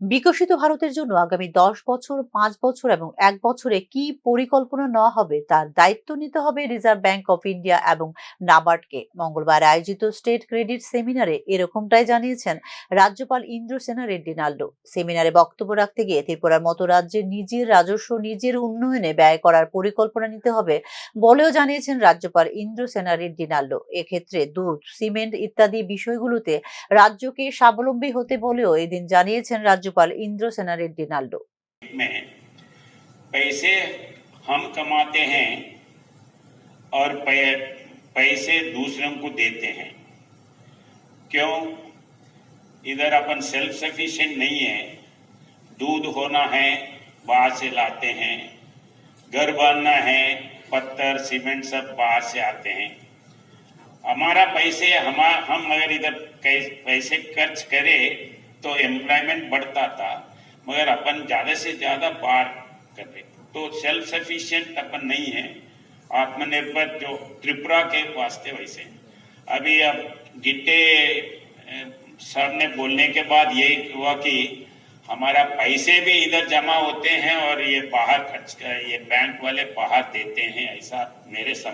বিকশিত ভারতের জন্য আগামী ১০ বছর, ৫ বছর এবং ১ বছরে কি পরিকল্পনা নেওয়া হবে তার দায়িত্ব নিতে হবে রিজার্ভ ব্যাংক অফ ইন্ডিয়া এবং নাবার্ডকে। মঙ্গলবার আয়োজিত স্টেট ক্রেডিট সেমিনারে এরকমটাই জানিয়েছেন রাজ্যপাল ইন্দ্রসেনা রেড্ডি নাল্লু। সেমিনারে বক্তব্য রাখতে গিয়ে ত্রিপুরার মতো রাজ্যের নিজের রাজস্ব নিজের উন্নয়নে ব্যয় করার পরিকল্পনা নিতে হবে বলেও জানিয়েছেন রাজ্যপাল ইন্দ্রসেনা রেড্ডি নাল্লু। এক্ষেত্রে দুধ, সিমেন্ট ইত্যাদি বিষয়গুলোতে রাজ্যকে স্বাবলম্বী হতে বলেও এদিন জানিয়েছেন রাজ্যপাল ইন্দ্রসেনা রেড্ডি নাল্লু। में पैसे हम कमाते हैं और पैसे दूसरों को देते हैं। क्यों? इधर अपन सेल्फ सफिशिएंट नहीं है। दूध होना है बाहर से लाते हैं, घर बनना है, पत्थर सीमेंट सब बाहर से आते हैं। हमारा पैसे हम अगर इधर पैसे खर्च करें तो एम्प्लॉयमेंट बढ़ता था, मगर अपन ज्यादा से ज्यादा बाहर कर रहे तो सेल्फ सफिशिएंट अपन नहीं है। आत्मनिर्भर जो त्रिपुरा के वास्ते वैसे अभी अब गिट्टे सर ने बोलने के बाद यही हुआ कि हमारा पैसे भी इधर जमा होते हैं और ये बाहर खर्च कर ये बैंक वाले बाहर देते हैं, ऐसा मेरे समझ